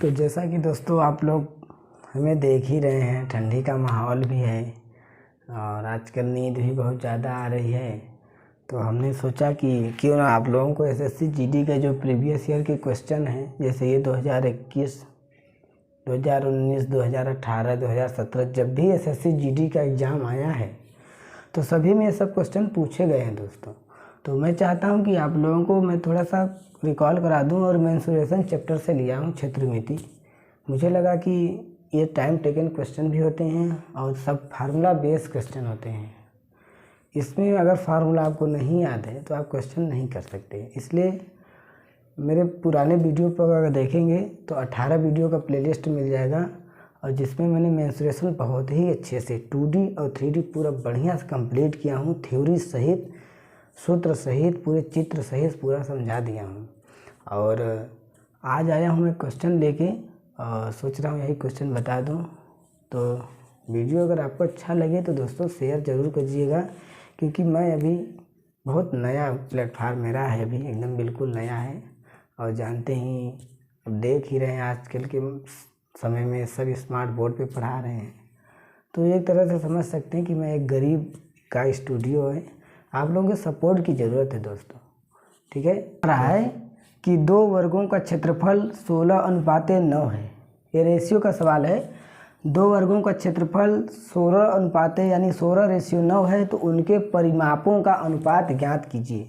तो जैसा कि दोस्तों आप लोग हमें देख ही रहे हैं, ठंडी का माहौल भी है और आजकल नींद भी बहुत ज़्यादा आ रही है। तो हमने सोचा कि क्यों ना आप लोगों को एसएससी जीडी के जो प्रीवियस ईयर के क्वेश्चन हैं, जैसे ये 2021, 2019, 2018, 2017 जब भी एसएससी जीडी का एग्ज़ाम आया है तो सभी में ये सब क्वेश्चन पूछे गए हैं दोस्तों। तो मैं चाहता हूं कि आप लोगों को मैं थोड़ा सा रिकॉल करा दूं और मेंसुरेशन चैप्टर से लिया हूं क्षेत्रमिति। मुझे लगा कि ये टाइम टेकन क्वेश्चन भी होते हैं और सब फार्मूला बेस्ड क्वेश्चन होते हैं। इसमें अगर फार्मूला आपको नहीं याद है तो आप क्वेश्चन नहीं कर सकते। इसलिए मेरे पुराने वीडियो पर अगर देखेंगे तो 18 वीडियो का प्लेलिस्ट मिल जाएगा और जिसमें मैंने मेंसुरेशन बहुत ही अच्छे से 2D और 3D पूरा बढ़िया से कंप्लीट किया हूँ। थ्योरी सहित, सूत्र सहित, पूरे चित्र सहित पूरा समझा दिया हूँ। और आज आया हूँ मैं क्वेश्चन लेके और सोच रहा हूँ यही क्वेश्चन बता दूँ। तो वीडियो अगर आपको अच्छा लगे तो दोस्तों शेयर ज़रूर कीजिएगा, क्योंकि मैं अभी बहुत नया प्लेटफार्म मेरा है, अभी एकदम बिल्कुल नया है। और जानते ही, अब देख ही रहे हैं आजकल के समय में सब स्मार्ट बोर्ड पे पढ़ा रहे हैं। तो एक तरह से समझ सकते हैं कि मैं एक गरीब का स्टूडियो है, आप लोगों के सपोर्ट की ज़रूरत है दोस्तों। ठीक है। रहा है कि 2 वर्गों का क्षेत्रफल 16:9 है। ये रेशियो का सवाल है। 2 वर्गों का क्षेत्रफल 16 यानी 16:9 है, तो उनके परिमापों का अनुपात ज्ञात कीजिए।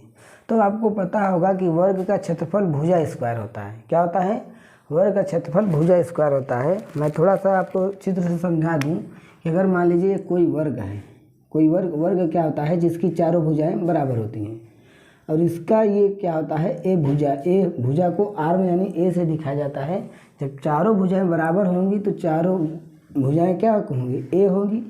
तो आपको पता होगा कि वर्ग का क्षेत्रफल भुजा स्क्वायर होता है। क्या होता है? वर्ग का क्षेत्रफल भुजा स्क्वायर होता है। मैं थोड़ा सा आपको चित्र से समझा दूं कि अगर मान लीजिए कोई वर्ग है, कोई वर्ग क्या होता है? जिसकी चारों भुजाएं बराबर होती हैं। और इसका ये क्या होता है? ए भुजा को आर में यानी ए से दिखाया जाता है। जब चारों भुजाएं बराबर होंगी तो चारों भुजाएं क्या होंगी? ए होगी।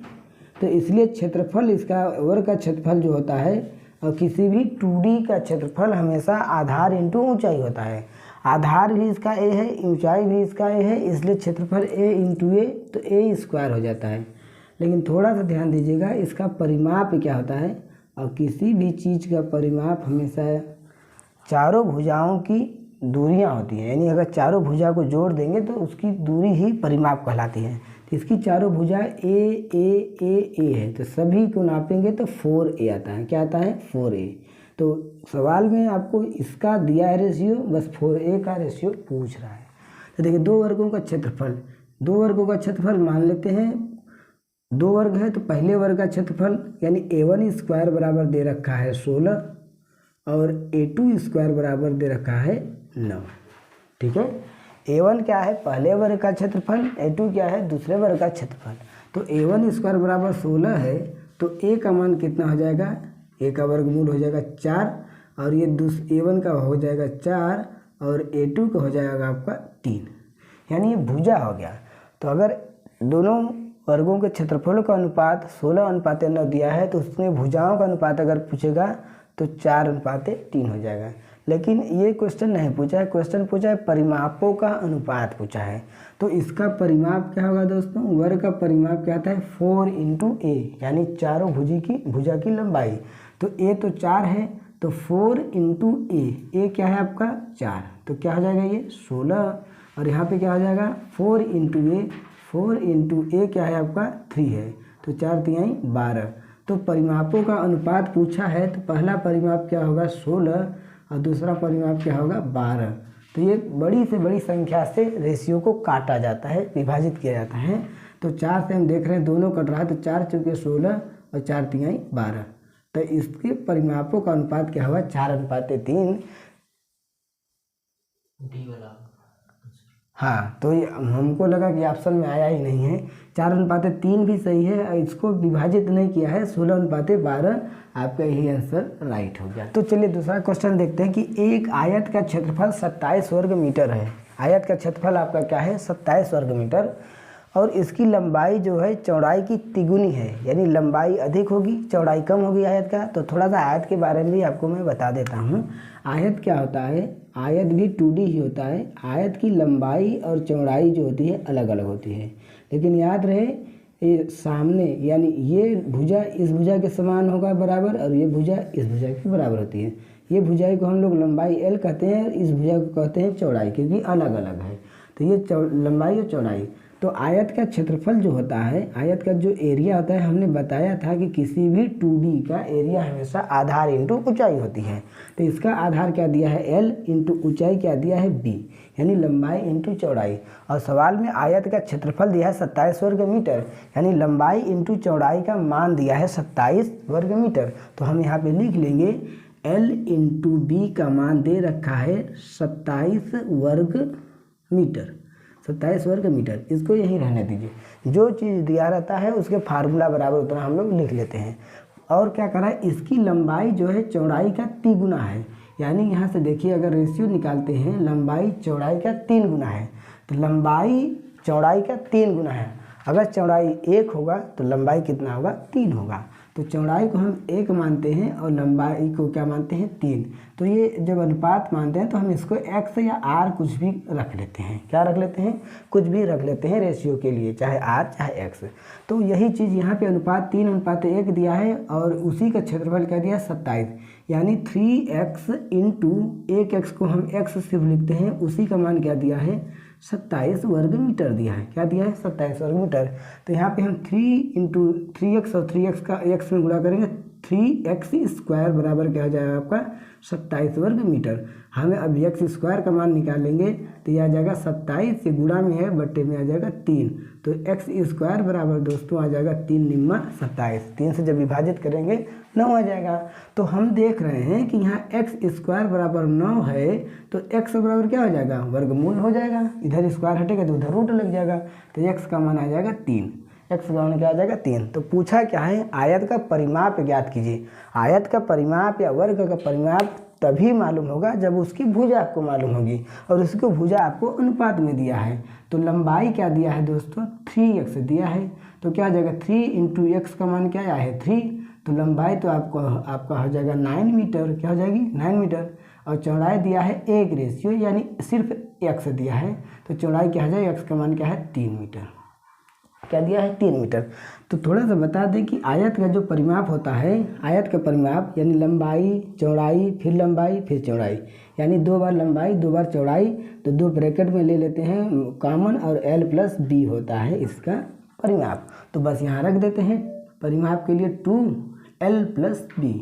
तो इसलिए क्षेत्रफल, इसका वर्ग का क्षेत्रफल जो होता है, और किसी भी 2D का क्षेत्रफल हमेशा आधार इंटू ऊंचाई होता है। आधार भी इसका ए है, ऊंचाई भी इसका ए है, इसलिए क्षेत्रफल ए इंटू ए, तो ए स्क्वायर हो जाता है। लेकिन थोड़ा सा ध्यान दीजिएगा, इसका परिमाप क्या होता है? और किसी भी चीज़ का परिमाप हमेशा चारों भुजाओं की दूरियां होती हैं। यानी अगर चारों भुजा को जोड़ देंगे तो उसकी दूरी ही परिमाप कहलाती है। तो इसकी चारों भुजा ए है, तो सभी को नापेंगे तो 4a आता है। क्या आता है? 4a। तो सवाल में आपको इसका दिया है रेशियो, बस 4a का रेशियो पूछ रहा है। तो देखिए 2 वर्गों का क्षेत्रफल, 2 वर्गों का क्षेत्रफल मान लेते हैं। 2 वर्ग है तो पहले वर्ग का क्षेत्रफल यानी a1 स्क्वायर बराबर दे रखा है 16 और a2 स्क्वायर बराबर दे रखा है 9। ठीक है। a1 क्या है? पहले वर्ग का क्षेत्रफल, a2 क्या है? दूसरे वर्ग का क्षेत्रफल। तो a1 स्क्वायर बराबर 16 है, तो a का मान कितना हो जाएगा? a का वर्गमूल हो जाएगा 4 और ये a1 का हो जाएगा 4 और a2 का हो जाएगा आपका 3, यानी ये भुजा हो गया। तो अगर दोनों वर्गों के क्षेत्रफलों का अनुपात 16:9 दिया है, तो उसमें भुजाओं का अनुपात अगर पूछेगा तो 4:3 हो जाएगा। लेकिन ये क्वेश्चन नहीं पूछा है, क्वेश्चन पूछा है परिमापों का अनुपात पूछा है। तो इसका परिमाप क्या होगा दोस्तों? वर्ग का परिमाप क्या आता है? 4 × a, यानी चारों भुजा की लंबाई। तो a तो 4 है, तो 4 × a क्या है आपका? 4। तो क्या हो जाएगा? ये 16 और यहाँ पे क्या हो जाएगा? 4 × a, 4 × a क्या है आपका? 3 है, तो 4 तिहाई 12। तो परिमापों का अनुपात पूछा है, तो पहला परिमाप क्या होगा? 16 और दूसरा परिमाप क्या होगा? 12। तो ये बड़ी से बड़ी संख्या से रेशियो को काटा जाता है, विभाजित किया जाता है। तो 4 से हम देख रहे हैं दोनों कट रहा है, तो 4 चौके 16 और 4 तिहाई 12। तो इसके परिमापों का अनुपात क्या होगा? 4:3। हाँ, तो ये हमको लगा कि ऑप्शन में आया ही नहीं है। 4:3 भी सही है, इसको विभाजित नहीं किया है। 16:12 आपका यही आंसर राइट हो गया। तो चलिए दूसरा क्वेश्चन देखते हैं कि एक आयत का क्षेत्रफल 27 वर्ग मीटर है। आयत का क्षेत्रफल आपका क्या है? 27 वर्ग मीटर, और इसकी लंबाई जो है चौड़ाई की तिगुनी है, यानी लंबाई अधिक होगी, चौड़ाई कम होगी आयत का। तो थोड़ा सा आयत के बारे में भी आपको मैं बता देता हूँ। आयत क्या होता है? आयत भी 2D ही होता है। आयत की लंबाई और चौड़ाई जो होती है अलग अलग होती है, लेकिन याद रहे ये सामने यानी ये भुजा इस भुजा के समान होगा बराबर, और ये भुजा इस भुजा के बराबर होती है। ये भुजाई को हम लोग लंबाई L कहते हैं, इस भुजा को कहते हैं चौड़ाई, क्योंकि अलग अलग है। तो ये लंबाई और चौड़ाई। तो आयत का क्षेत्रफल जो होता है, आयत का जो एरिया होता है, हमने बताया था कि किसी भी 2D का एरिया हमेशा आधार इंटू ऊंचाई होती है। तो इसका आधार क्या दिया है L इंटू ऊंचाई क्या दिया है B, यानी लंबाई इंटू चौड़ाई। और सवाल में आयत का क्षेत्रफल दिया है 27 वर्ग मीटर, यानी लंबाई इंटू चौड़ाई का मान दिया है 27 वर्ग मीटर। तो हम यहाँ पे लिख लेंगे L इंटू B का मान दे रखा है 27 वर्ग मीटर, 27 वर्ग मीटर। इसको यही रहने दीजिए, जो चीज़ दिया रहता है उसके फार्मूला बराबर उतना हम लोग लिख लेते हैं। और क्या करा है, इसकी लंबाई जो है चौड़ाई का 3 गुना है, यानी यहाँ से देखिए अगर रेशियो निकालते हैं लंबाई चौड़ाई का 3 गुना है, तो लंबाई चौड़ाई का 3 गुना है। अगर चौड़ाई 1 होगा तो लंबाई कितना होगा, 3 होगा। तो चौड़ाई को हम 1 मानते हैं और लंबाई को क्या मानते हैं, 3। तो ये जब अनुपात मानते हैं तो हम इसको x या r कुछ भी रख लेते हैं। क्या रख लेते हैं, कुछ भी रख लेते हैं रेशियो के लिए, चाहे r चाहे x। तो यही चीज़ यहाँ पे अनुपात 3:1 दिया है और उसी का क्षेत्रफल क्या दिया है 27, यानी 3x इंटू 1x को हम x सिर्फ लिखते हैं, उसी का मान क्या दिया है 27 वर्ग मीटर दिया है। क्या दिया है 27 वर्ग मीटर। तो यहाँ पे हम 3 इंटू 3x और 3x का x में गुणा करेंगे, 3x² बराबर क्या हो जाएगा आपका 27 वर्ग मीटर। हमें अब x² का मान निकालेंगे तो यह आ जाएगा 27 से गुणा में है, बट्टे में आ जाएगा 3। तो x² बराबर दोस्तों आ जाएगा 3 निम्मा 27। 3 से जब विभाजित करेंगे 9 आ जाएगा। तो हम देख रहे हैं कि यहाँ x² बराबर 9 है, तो x बराबर क्या हो जाएगा, वर्गमूल हो जाएगा। इधर स्क्वायर हटेगा तो उधर रूट लग जाएगा, तो x का मान आ जाएगा 3। x का मान क्या आ जाएगा 3। तो पूछा क्या है, आयत का परिमाप ज्ञात कीजिए। आयत का परिमाप या वर्ग का परिमाप तभी मालूम होगा जब उसकी भुजा आपको मालूम होगी, और उसको भुजा आपको अनुपात में दिया है। तो लंबाई क्या दिया है दोस्तों, 3x दिया है। तो क्या आ जाएगा 3 इंटू x का मान क्या आया है 3, तो लंबाई तो आपका हो जाएगा 9 मीटर। क्या हो जाएगी 9 मीटर। और चौड़ाई दिया है 1 रेशियो, यानी सिर्फ x दिया है, तो चौड़ाई क्या हो जाएगा, x का मान क्या है 3 मीटर। क्या दिया है 3 मीटर। तो थोड़ा सा बता दें कि आयत का जो परिमाप होता है, आयत का परिमाप यानी लंबाई चौड़ाई फिर लंबाई फिर चौड़ाई, यानी 2 बार लंबाई 2 बार चौड़ाई। तो 2 ब्रैकेट में ले लेते हैं कॉमन, और L प्लस B होता है इसका परिमाप। तो बस यहाँ रख देते हैं परिमाप के लिए 2L plus B,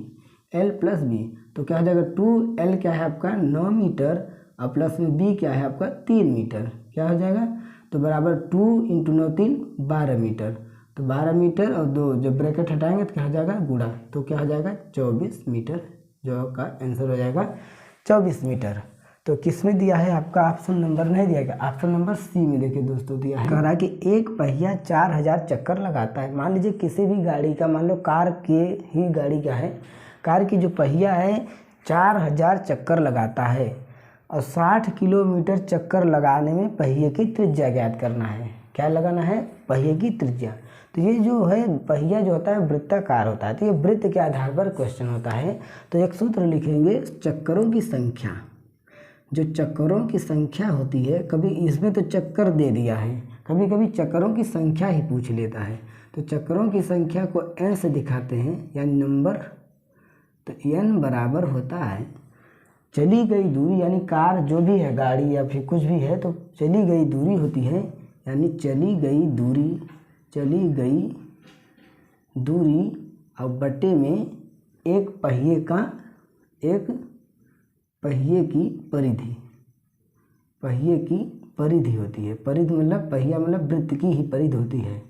L plus B। तो क्या हो जाएगा 2L क्या है आपका 9 मीटर और प्लस में B क्या है आपका 3 मीटर। क्या हो जाएगा, तो बराबर 2 इंटू 9 3 12 मीटर। तो 12 मीटर और 2 जब ब्रैकेट हटाएंगे तो क्या हो जाएगा गुणा, तो क्या हो जाएगा 24 मीटर, जो आपका आंसर हो जाएगा 24 मीटर। तो किस में दिया है आपका, ऑप्शन नंबर नहीं दिया गया, ऑप्शन नंबर सी में देखिए दोस्तों दिया है। कह रहा है कि एक पहिया 4000 चक्कर लगाता है। मान लीजिए किसी भी गाड़ी का, मान लो कार के ही गाड़ी का है, कार की जो पहिया है 4000 चक्कर लगाता है और 60 किलोमीटर चक्कर लगाने में पहिए की त्रिज्या ज्ञात करना है। क्या लगाना है, पहिए की त्रिज्या। तो ये जो है पहिया जो होता है वृत्ताकार होता है, तो ये वृत्त के आधार पर क्वेश्चन होता है। तो एक सूत्र लिखेंगे, चक्करों की संख्या, जो चक्करों की संख्या होती है, कभी इसमें तो चक्कर दे दिया है, कभी कभी चक्करों की संख्या ही पूछ लेता है। तो चक्करों की संख्या को n से दिखाते हैं, यानी नंबर। तो n बराबर होता है चली गई दूरी, यानी कार जो भी है, गाड़ी या फिर कुछ भी है, तो चली गई दूरी होती है, यानी चली गई दूरी और बटे में एक पहिए की परिधि होती है। परिधि मतलब पहिया मतलब वृत्त की ही परिधि होती है।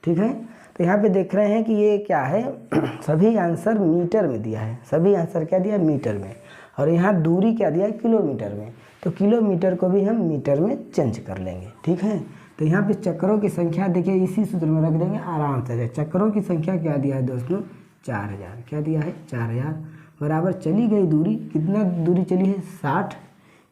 ठीक है। तो यहाँ पे देख रहे हैं कि ये क्या है, सभी आंसर मीटर में दिया है, सभी आंसर क्या दिया मीटर में, और यहाँ दूरी क्या दिया है किलोमीटर में। तो किलोमीटर को भी हम मीटर में चेंज कर लेंगे। ठीक है। तो यहाँ पे चक्करों की संख्या देखिए इसी सूत्र में रख देंगे आराम से। चक्करों की संख्या क्या दिया है दोस्तों 4000। क्या दिया है 4000 बराबर चली गई दूरी, कितना दूरी चली है 60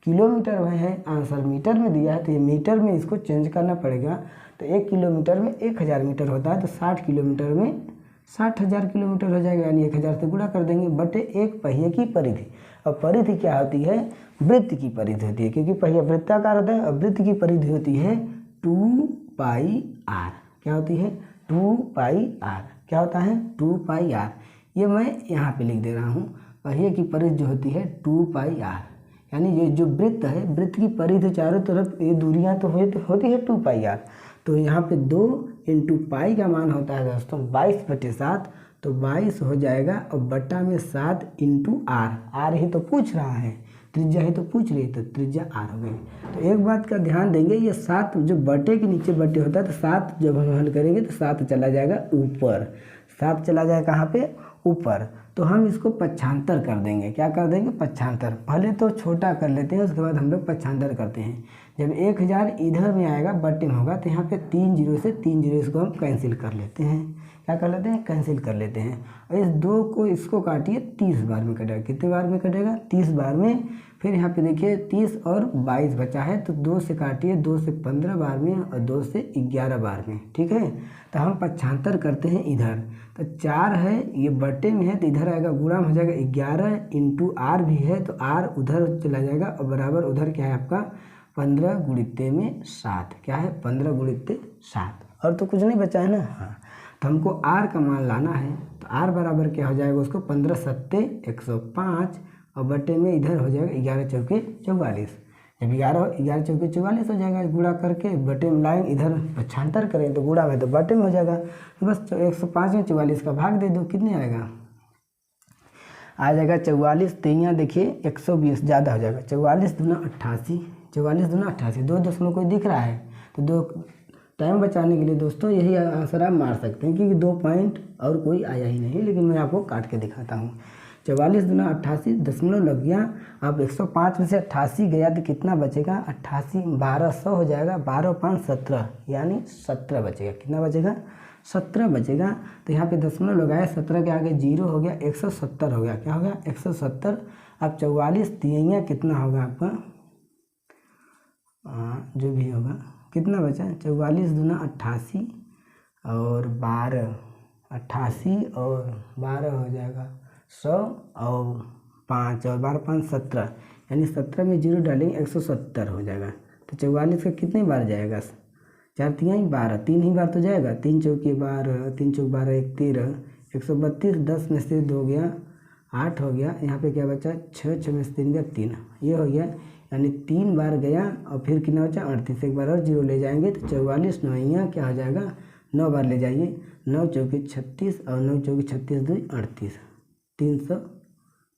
किलोमीटर वह है, आंसर मीटर में दिया है, तो ये मीटर में इसको चेंज करना पड़ेगा। तो 1 किलोमीटर में 1000 मीटर होता है, तो 60 किलोमीटर में 60,000 किलोमीटर हो जाएगा, यानी 1000 से गुणा कर देंगे, बटे एक पहिए की परिधि। और परिधि क्या होती है, वृत्त की परिधि होती है, क्योंकि पहिया वृत्ताकार होता है और वृत्त की परिधि होती है 2πr। क्या होती है 2πr। क्या होता है 2πr। ये मैं यहाँ पे लिख दे रहा हूँ, पहिए की परिधि जो होती है 2πr, यानी ये जो वृत्त है, वृत्त की परिधि चारों तरफ ये दूरियां तो होती है 2πr। तो यहाँ पे 2 × पाई का मान होता है दोस्तों 22/7, तो 22 हो जाएगा और बट्टा में 7 × r ही तो पूछ रहा है, त्रिज्या ही तो पूछ रही है, तो त्रिज्या r हो गई। तो एक बात का ध्यान देंगे, ये 7 जो बटे के नीचे बटे होता है, तो 7 जब हम हल करेंगे तो 7 चला जाएगा ऊपर, 7 चला जाएगा कहाँ पे, ऊपर। तो हम इसको पक्षांतर कर देंगे, क्या कर देंगे, पक्षांतर। पहले तो छोटा कर लेते हैं, उसके बाद हम लोग पक्षांतर करते हैं। जब 1000 इधर में आएगा बटे में होगा, तो यहाँ पे 3 जीरो से 3 जीरो इसको हम कैंसिल कर लेते हैं, क्या कर लेते हैं, कैंसिल कर लेते हैं। और इस 2 को इसको काटिए, 30 बार में कटेगा, कितने बार में कटेगा, 30 बार में। फिर यहाँ पे देखिए 30 और 22 बचा है, तो 2 से काटिए, 2 से 15 बार में और 2 से 11 बार में, ठीक है। तो हम पक्षांतर करते हैं इधर, तो 4 है, ये बटे में है तो इधर आएगा, गुणा हो जाएगा 11 × r भी है, तो r उधर चला जाएगा और बराबर उधर क्या है आपका 15 × 7, क्या है 15 × 7, और तो कुछ नहीं बचा है ना। हाँ, तो हमको r का मान लाना है, तो r बराबर क्या हो जाएगा उसको 15 × 7 = 105 और बटे में इधर हो जाएगा 11 × 4 = 44। जब 11 × 4 = 44 हो जाएगा, गुणा करके बटे में लाएंगे, इधर पक्षांतर करें तो गुणा में तो बटे में हो जाएगा। तो बस 105 में 44 का भाग दे दो, कितने आएगा, आ जाएगा 44। तो यहाँ देखिए 120 ज़्यादा हो जाएगा, 44 दूना 88, 44 दूना 88, 2 दशमलव कोई दिख रहा है, तो 2 टाइम बचाने के लिए दोस्तों यही आंसर आप मार सकते हैं, क्योंकि 2 पॉइंट और कोई आया ही नहीं, लेकिन मैं आपको काट के दिखाता हूँ। 44 दूना 88 दशमलव लग गया। अब 105 में से 88 गया तो कितना बचेगा, 88 1200 हो जाएगा, 12 × 5 = 17, यानी 17 बचेगा, कितना बचेगा, 17 बचेगा। तो यहाँ पे दशमलव लगाया, 17 के आगे 0 हो गया, 170 हो गया, क्या हो गया 170। अब 44 तिहैया कितना होगा आपका, जो भी होगा कितना बचा, 44 दूना 88 और 12, 88 और 12 हो जाएगा 100 और 5 और 12 × 5 = 17, यानी 17 में 0 डालेंगे 170 हो जाएगा। तो 44 का कितने बार जाएगा, 4 × 3 = 12, 3 ही बार तो जाएगा, 3 × 4 = 12, 3 × 4 = 12, 1 13, 132, 10 में से 2 गया 8 हो गया, यहाँ पे क्या बचा 6, 6 में से 3 गया 3, ये हो गया, यानी 3 बार गया और फिर कितना बचा 38, एक बार और 0 ले जाएंगे तो 44 9 क्या हो जाएगा 9 बार ले जाइए, 9 × 4 = 36 और 9 × 4 = 36 2 38, 300,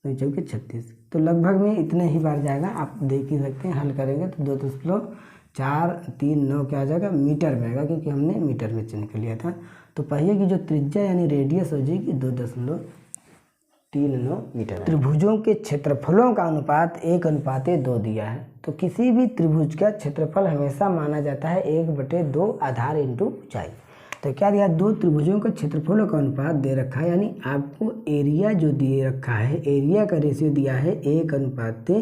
9 × 4 = 36। तो लगभग में इतने ही बार जाएगा, आप देख ही सकते हैं, हल करेंगे तो 2.439 क्या आ जाएगा, मीटर में आएगा, क्योंकि हमने मीटर में चिन्ह कर लिया था। तो पहिए की जो त्रिज्या यानी रेडियस हो जाएगी 2.39 मीटर। त्रिभुजों के क्षेत्रफलों का अनुपात 1:2 दिया है, तो किसी भी त्रिभुज का क्षेत्रफल हमेशा माना जाता है 1/2 आधार × ऊंचाई। तो क्या दिया, 2 त्रिभुजों का क्षेत्रफलों का अनुपात दे रखा है, यानी आपको एरिया जो दिए रखा है, एरिया का रेशियो दिया है 1:2,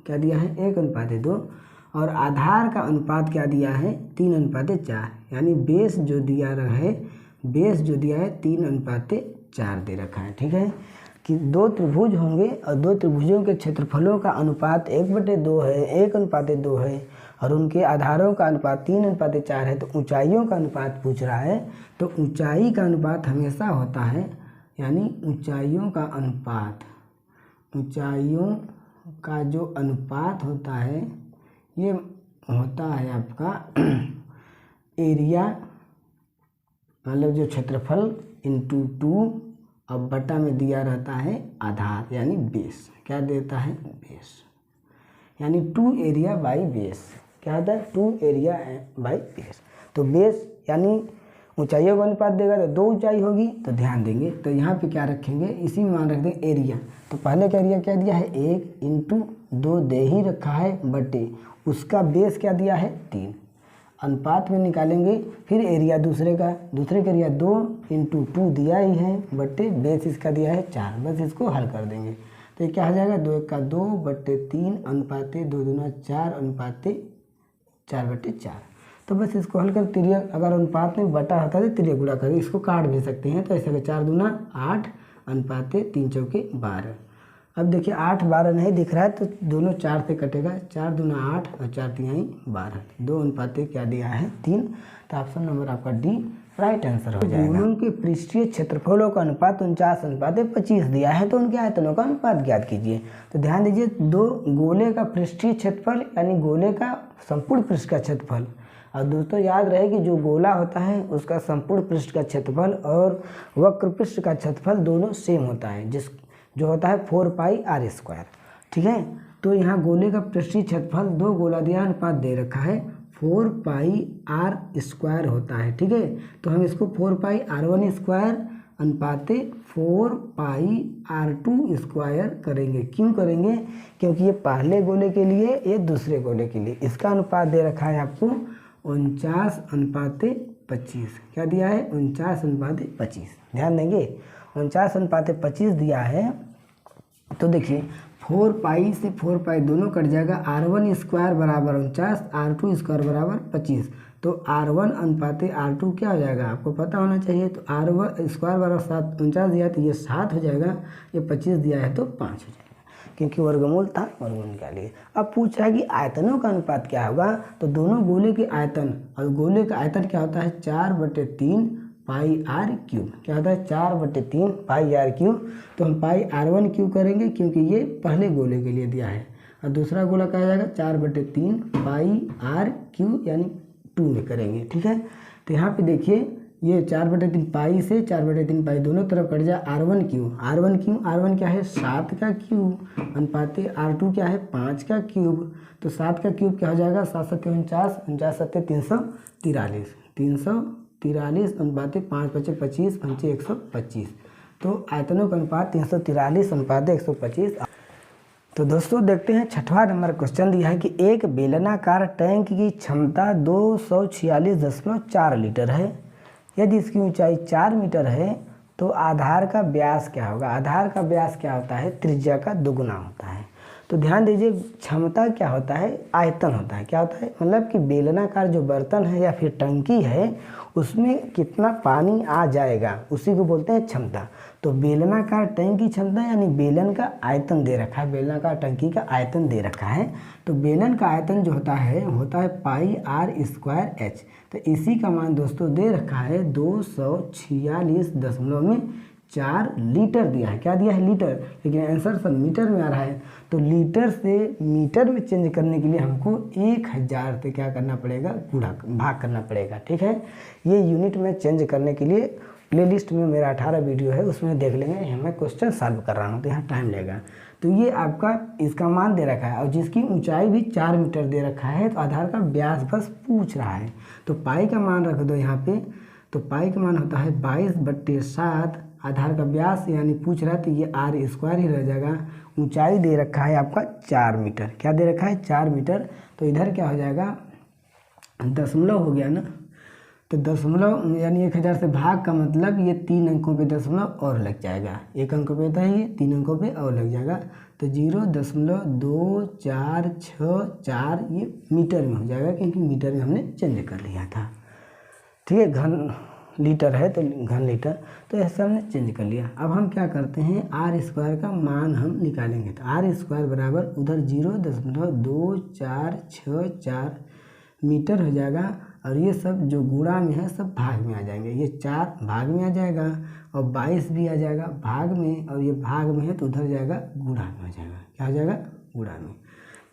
क्या दिया है 1:2, और आधार का अनुपात क्या दिया है 3:4, यानी बेस जो दिया है 3:4 दे रखा है, ठीक है। कि 2 त्रिभुज होंगे और 2 त्रिभुजों के क्षेत्रफलों का अनुपात 1/2 है, 1:2 है, और उनके आधारों का अनुपात 3:4 है। तो ऊंचाइयों का अनुपात पूछ रहा है, तो ऊंचाई का अनुपात हमेशा होता है, यानी ऊंचाइयों का जो अनुपात होता है ये होता है आपका एरिया, मतलब जो क्षेत्रफल × 2 अब बटा में दिया रहता है आधार, यानी बेस, क्या देता है बेस, यानी 2 एरिया बाई बेस, क्या होता है 2 एरिया बाई बेस। तो बेस यानी ऊंचाइयों का अनुपात देगा तो 2 ऊंचाई होगी, तो ध्यान देंगे। तो यहाँ पे क्या रखेंगे, इसी में मान रख देंगे एरिया। तो पहले का एरिया क्या दिया है 1 × 2 दे ही रखा है, बटे उसका बेस क्या दिया है 3, अनुपात में निकालेंगे। फिर एरिया दूसरे का एरिया 2 × 2 दिया ही है, बटे बेस इसका दिया है 4, बस इसको हल कर देंगे। तो ये क्या हो जाएगा 2 × 1 = 2 बटे 3 अनुपाते 2 दूना 4 अनुपाते 4/4। तो बस इसको हल कर, तिरिया अगर अनुपात में बटा होता है तो तिरिया गुणा करके इसको काट भी सकते हैं। तो ऐसा 4 दूना 8 अनुपाते 3 × 4 = 12। अब देखिए 8 12 नहीं दिख रहा है, तो दोनों 4 से कटेगा, 4 दूना 8 और 4 × 3 = 12, 2 अनुपाते क्या दिया है 3। तो ऑप्शन नंबर आपका डी राइट आंसर हो जाएगा। गोलों के पृष्ठीय क्षेत्रफलों का अनुपात 49:25 दिया है, तो उनके आयतनों का अनुपात ज्ञात कीजिए। तो ध्यान दीजिए, दो गोले का पृष्ठीय क्षेत्रफल यानी गोले का संपूर्ण पृष्ठ का क्षेत्रफल, और दोस्तों याद रहे कि जो गोला होता है उसका संपूर्ण पृष्ठ का क्षेत्रफल और वक्र पृष्ठ का क्षेत्रफल दोनों सेम होता है, जो होता है 4πr²। ठीक है, तो यहाँ गोले का पृष्ठीय क्षेत्रफल दो गोला दिया अनुपात दे रखा है 4πr² होता है। ठीक है, तो हम इसको 4πr1² अनुपात 4πr2² करेंगे। क्यों करेंगे? क्योंकि ये पहले गोले के लिए, ये दूसरे गोले के लिए। इसका अनुपात दे रखा है आपको 49:25। क्या दिया है? 49:25। ध्यान देंगे, 49:25 दिया है। तो देखिए 4π से 4π दोनों कट जाएगा, r1² बराबर 49, r2² बराबर 25। तो r1 अनुपात r2 क्या हो जाएगा आपको पता होना चाहिए। तो r1² बराबर 7, 49 दिया तो ये 7 हो जाएगा, ये 25 दिया है तो 5 हो जाएगा, क्योंकि वर्गमूल था, वर्गमूल निकालिए। अब पूछा है कि आयतनों का अनुपात क्या होगा। तो दोनों गोले के आयतन, और गोले का आयतन क्या होता है 4/3 πr3। क्या होता है 4/3 πr3। तो हम πr1³ करेंगे क्योंकि ये पहले गोले के लिए दिया है, और दूसरा गोला क्या हो जाएगा 4/3 πr3 यानी 2 में करेंगे। ठीक है, तो यहाँ पे देखिए ये 4/3 पाई से 4/3 पाई दोनों तरफ कट जाए, r1 क्या है 7 का क्यूब अनुपात r2 क्या है 5 का क्यूब। तो 7 का क्यूब क्या हो जाएगा 7 7 49, 49 7 343, 343 अनुपात 5 5 25, 5 125। तो आयतनों का अनुपात 343:125। तो दोस्तों देखते हैं 6वां नंबर क्वेश्चन दिया है कि एक बेलनाकार टैंक की क्षमता 246.4 लीटर है। यदि इसकी ऊंचाई 4 मीटर है तो आधार का व्यास क्या होगा। आधार का व्यास क्या होता है? त्रिज्या का दोगुना होता है। तो ध्यान दीजिए, क्षमता क्या होता है? आयतन होता है। क्या होता है? मतलब कि बेलनाकार जो बर्तन है या फिर टंकी है उसमें कितना पानी आ जाएगा, उसी को बोलते हैं क्षमता। तो बेलनाकार टैंक की क्षमता यानी बेलन का आयतन दे रखा है, बेलनाकार टंकी का आयतन दे रखा है। तो बेलन का आयतन जो होता है πr²h। तो इसी का मान दोस्तों दे रखा है 246.4 लीटर दिया है। क्या दिया है? लीटर, लेकिन आंसर सब मीटर में आ रहा है। तो लीटर से मीटर में चेंज करने के लिए हमको 1000 से क्या करना पड़ेगा? भाग करना पड़ेगा। ठीक है, ये यूनिट में चेंज करने के लिए प्लेलिस्ट में मेरा 18 वीडियो है, उसमें देख लेंगे। मैं क्वेश्चन सॉल्व कर रहा हूँ तो यहाँ टाइम लगेगा। तो ये आपका इसका मान दे रखा है, और जिसकी ऊंचाई भी 4 मीटर दे रखा है। तो आधार का व्यास बस पूछ रहा है, तो पाई का मान रख दो यहाँ पे। तो पाई का मान होता है 22/7। आधार का व्यास यानी पूछ रहा है तो ये r² ही रह जाएगा। ऊंचाई दे रखा है आपका 4 मीटर। क्या दे रखा है? 4 मीटर। तो इधर क्या हो जाएगा? दशमलव हो गया ना, तो दशमलव यानी 1000 से भाग का मतलब ये 3 अंकों पे दशमलव और लग जाएगा। 1 अंक पे था, ये 3 अंकों पे और लग जाएगा। तो 0.2464 ये मीटर में हो जाएगा, क्योंकि मीटर में हमने चेंज कर लिया था। ठीक है, घन लीटर है तो घन लीटर, तो ऐसे हमने चेंज कर लिया। अब हम क्या करते हैं, r² का मान हम निकालेंगे। तो r² बराबर उधर 0.2464 मीटर हो जाएगा, और ये सब जो गुणा में है सब भाग में आ जाएंगे। ये 4 भाग में आ जाएगा और 22 भी आ जाएगा भाग में, और ये भाग में है तो उधर जाएगा गुणा में आ जाएगा। क्या हो जाएगा? गुणा में।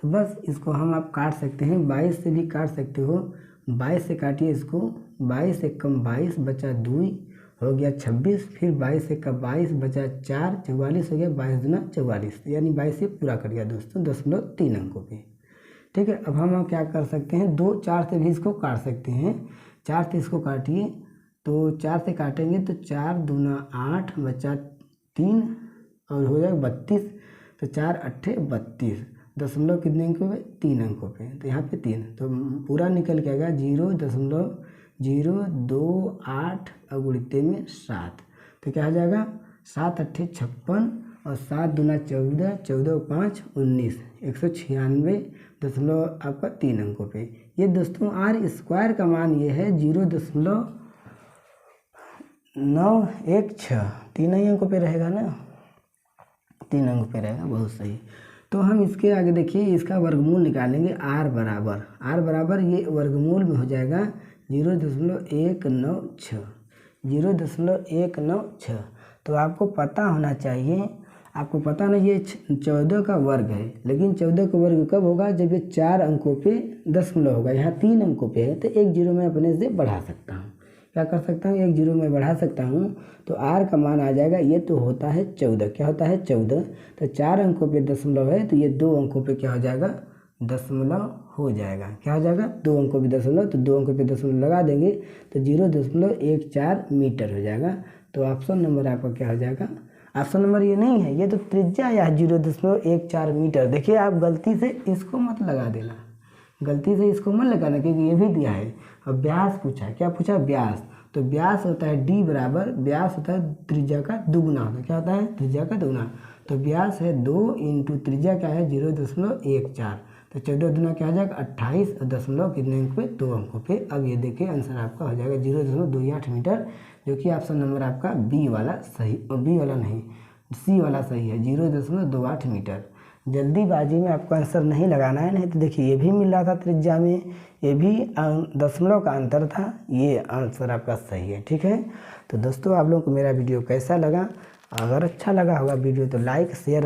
तो बस इसको हम आप काट सकते हैं, 22 से भी काट सकते हो। 22 से काटिए इसको, 22 से कम 22 बचा 2 हो गया 26, फिर 22 से कम 22 बचा 4, 44 हो गया। 22 दूना 44, यानी 22 से पूरा कर गया दोस्तों 0.3 अंकों पे। ठीक है, अब हम क्या कर सकते हैं, 2 4 से भी इसको काट सकते हैं। 4 से इसको काटिए, तो 4 से काटेंगे तो 4 दूना 8 बचा 3 और हो जाएगा 32। तो 4 8 32, दशमलव कितने अंकों पे? 3 अंकों पे। तो यहाँ पे 3, तो पूरा निकल के आएगा 0.028 और गुणित में 7। तो क्या हो जाएगा? 7 8 56 और 7 दूना 14, 14 5 19, 196 आपका 3 अंकों पे। ये दोस्तों r² का मान ये है 0.916, 3 ही अंकों पे रहेगा ना, 3 अंकों पे रहेगा, बहुत सही। तो हम इसके आगे देखिए इसका वर्गमूल निकालेंगे। r बराबर ये वर्गमूल में हो जाएगा 0.196, 0.196। तो आपको पता होना चाहिए, आपको पता नहीं ये 14 का वर्ग है, लेकिन 14 का वर्ग कब होगा, जब ये 4 अंकों पे दशमलव होगा। यहाँ 3 अंकों पे है तो एक जीरो मैं अपने से बढ़ा सकता हूँ। क्या कर सकता हूँ, एक जीरो में बढ़ा सकता हूँ। तो r का मान आ जाएगा, ये तो होता है 14, क्या होता है 14। तो 4 अंकों पे दशमलव है तो ये 2 अंकों पे क्या हो जाएगा, दशमलव हो जाएगा। क्या हो जाएगा, 2 अंकों पे दशमलव, तो 2 अंकों पे दशमलव लगा देंगे तो 0.14 मीटर हो जाएगा। तो ऑप्शन नंबर आपका क्या हो जाएगा, ऑप्शन नंबर ये नहीं है, ये तो त्रिज्या या 0.14 मीटर। देखिए आप गलती से इसको मत लगा देना, गलती से इसको मत लगाना, क्योंकि ये भी दिया है। और व्यास पूछा है, क्या पूछा, व्यास। तो व्यास होता है d बराबर, व्यास होता है त्रिज्या का दुगुना होता है। क्या होता है, त्रिज्या का दुगुना। तो व्यास है 2 इंटू त्रिज्या क्या है 0.14। तो 14 दुना क्या हो जाएगा 28, और दशमलव कितने अंक पे, 2 अंकों पे। अब ये देखिए आंसर आपका हो जाएगा 0.28 मीटर, जो कि ऑप्शन नंबर आपका बी वाला सही, बी वाला नहीं सी वाला सही है, 0.28 मीटर। जल्दीबाजी में आपको आंसर नहीं लगाना है, नहीं तो देखिए ये भी मिल रहा था त्रिज्या में, ये भी दशमलव का अंतर था, ये आंसर आपका सही है। ठीक है, तो दोस्तों आप लोगों को मेरा वीडियो कैसा लगा, अगर अच्छा लगा होगा वीडियो तो लाइक शेयर